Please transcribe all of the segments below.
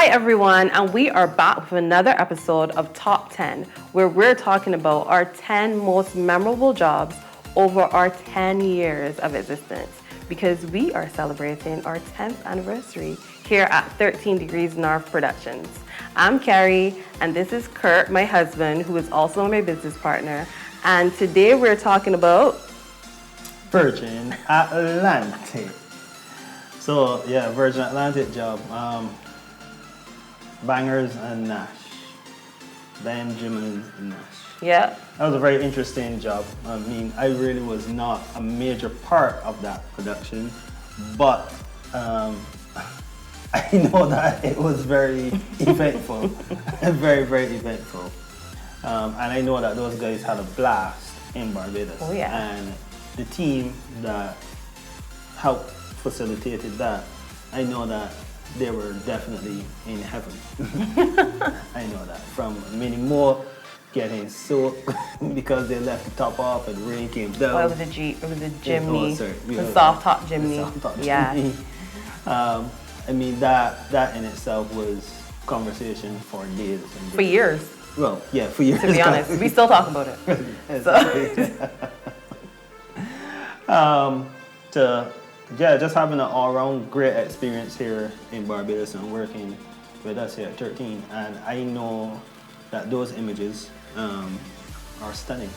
everyone, and we are back with another episode of Top 10, where we're talking about our 10 most memorable jobs over our 10 years of existence, because we are celebrating our 10th anniversary here at 13 Degrees North Productions. I'm Carrie, and this is Kurt, my husband, who is also my business partner, and today we're talking about Virgin Atlantic. So yeah, Virgin Atlantic job. Bangers and Nash. Benjamin Nash. Yeah. That was a very interesting job. I mean, I really was not a major part of that production, but I know that it was very eventful, very, very eventful. And I know that those guys had a blast in Barbados. Oh yeah. And the team that helped facilitated that, I know that they were definitely in heaven. I know that. From many more getting soaked because they left the top off and the rain came down. Well, it was a Jeep, it was a Jimny, The soft top Jimny. Yeah. I mean, that in itself was conversation for days. And For years. Well, yeah, for years. To be honest, we still talk about it. Just having an all-round great experience here in Barbados and working with us here at 13. And I know that those images are stunning.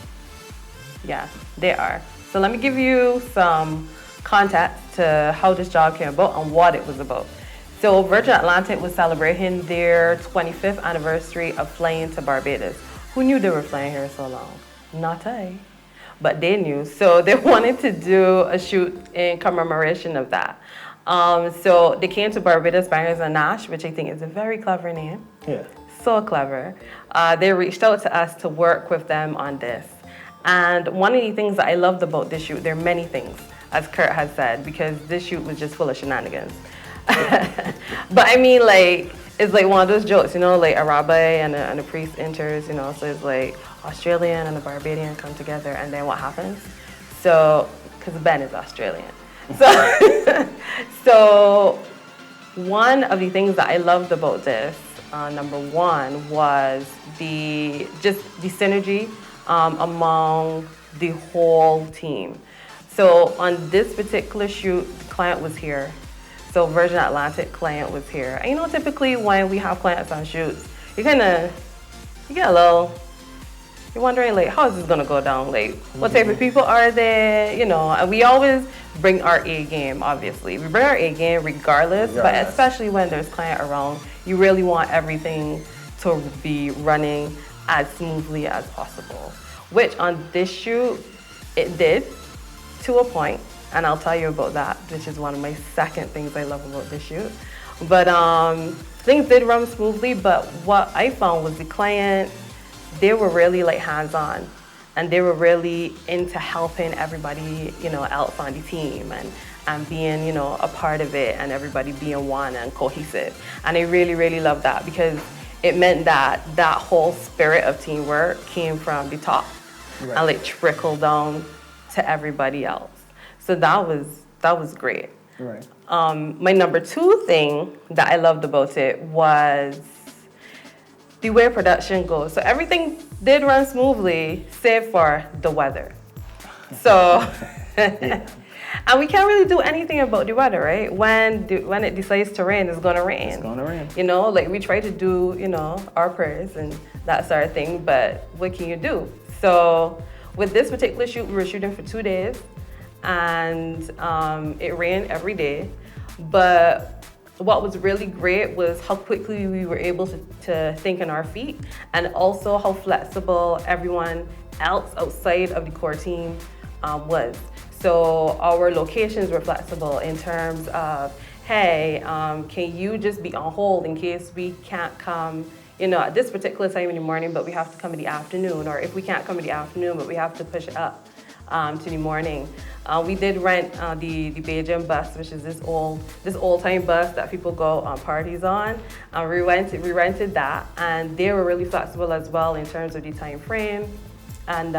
Yeah, they are. So let me give you some context to how this job came about and what it was about. So Virgin Atlantic was celebrating their 25th anniversary of flying to Barbados. Who knew they were flying here so long? Not I. But they knew, so they wanted to do a shoot in commemoration of that. So they came to Barbados Bangers and Nash, which I think is a very clever name. Yeah. So clever. They reached out to us to work with them on this. And one of the things that I loved about this shoot, there are many things, as Kurt has said, because this shoot was just full of shenanigans. But I mean, like, it's like one of those jokes, you know, like a rabbi and a priest enters, you know, so it's like Australian and a Barbadian come together, and then what happens? So, because Ben is Australian. So one of the things that I loved about this, number one, was the synergy among the whole team. So on this particular shoot, the client was here. So Virgin Atlantic client was here. And you know, typically when we have clients on shoots, you get a little, you're wondering like, how is this gonna go down? Like, what type of people are they? You know, and we always bring our A game, obviously. We bring our A game regardless, but especially when there's client around, you really want everything to be running as smoothly as possible. Which on this shoot, it did to a point. And I'll tell you about that, which is one of my second things I love about this shoot. But things did run smoothly, but what I found was the client, they were really like hands-on, and they were really into helping everybody, you know, else on the team and being, you know, a part of it, and everybody being one and cohesive. And I really, really loved that, because it meant that that whole spirit of teamwork came from the top and like trickled down to everybody else. So that was great. Right. My number two thing that I loved about it was the way production goes. So everything did run smoothly, save for the weather. So, and we can't really do anything about the weather, right? When it decides to rain, it's gonna rain. It's gonna rain. You know, like we try to do, you know, our prayers and that sort of thing, but what can you do? So with this particular shoot, we were shooting for 2 days. And it rained every day, but what was really great was how quickly we were able to think on our feet, and also how flexible everyone else outside of the core team was. So our locations were flexible in terms of, hey, can you just be on hold in case we can't come, you know, at this particular time in the morning, but we have to come in the afternoon, or if we can't come in the afternoon, but we have to push it up to the morning. We did rent the Bajan bus, which is this old-time bus that people go on parties on. We rented that, and they were really flexible as well in terms of the time frame. And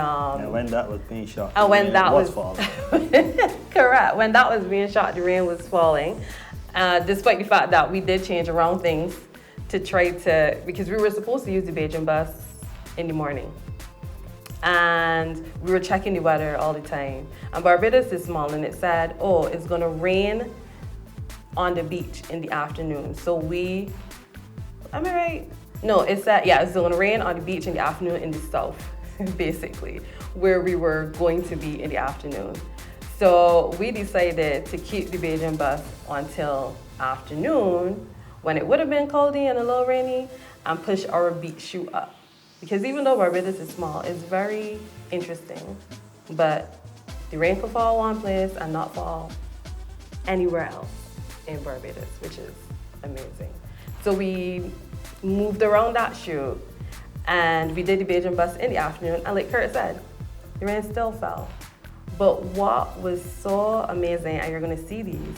when that was being shot, when that was falling. Correct. When that was being shot, the rain was falling. Despite the fact that we did change around things to try to, because we were supposed to use the Beijing bus in the morning. And we were checking the weather all the time. And Barbados is small, and it said, oh, it's gonna rain on the beach in the afternoon. So we, am I right? No, it said, yeah, it's gonna rain on the beach in the afternoon in the south, basically, where we were going to be in the afternoon. So we decided to keep the Beijing bus until afternoon, when it would have been coldy and a little rainy, and push our beach shoe up. Because even though Barbados is small, it's very interesting. But the rain could fall one place and not fall anywhere else in Barbados, which is amazing. So we moved around that shoot, and we did the Beijing bus in the afternoon, and like Kurt said, the rain still fell. But what was so amazing, and you're gonna see these,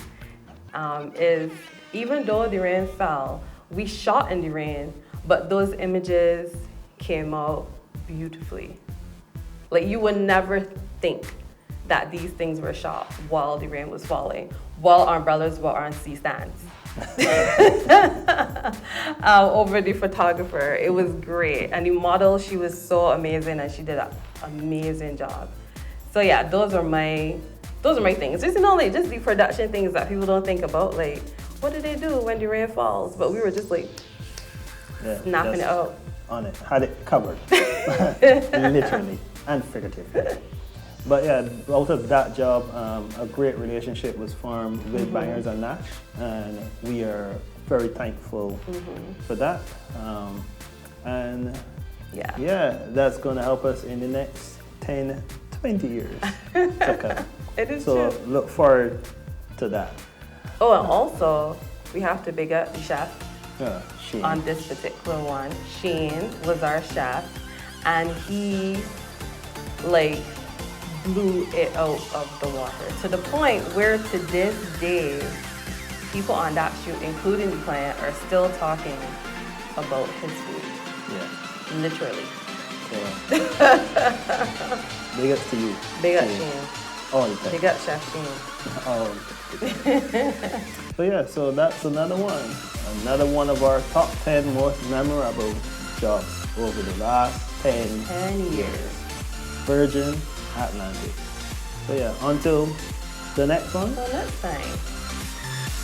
is even though the rain fell, we shot in the rain, but those images came out beautifully. Like, you would never think that these things were shot while the rain was falling, while our umbrellas were on C stands. Over the photographer. It was great. And the model, she was so amazing, and she did an amazing job. So yeah, those are my things. Just, like just the production things that people don't think about. Like, what do they do when the rain falls? But we were just like snapping it out. On it, had it covered, literally and figuratively. But yeah, out of that job, a great relationship was formed with Bangers and Nash, and we are very thankful for that. And yeah, that's going to help us in the next 10, 20 years. It is so true. Look forward to that. Oh, and also, we have to big up the chef. Shane. On this particular one. Shane was our chef, and he like blew it out of the water to the point where to this day, people on that shoot, including the client, are still talking about his food. Yeah. Literally. Yeah. Big ups to you. Big up Shane. All the time. Big up Chef Shane. Oh. So yeah, so that's another one. Another one of our top 10 most memorable jobs over the last 10 years. Virgin Atlantic. So yeah, until the next one. Until next time.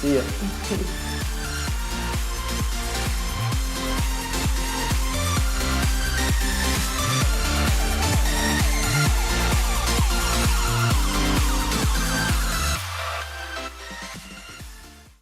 See ya.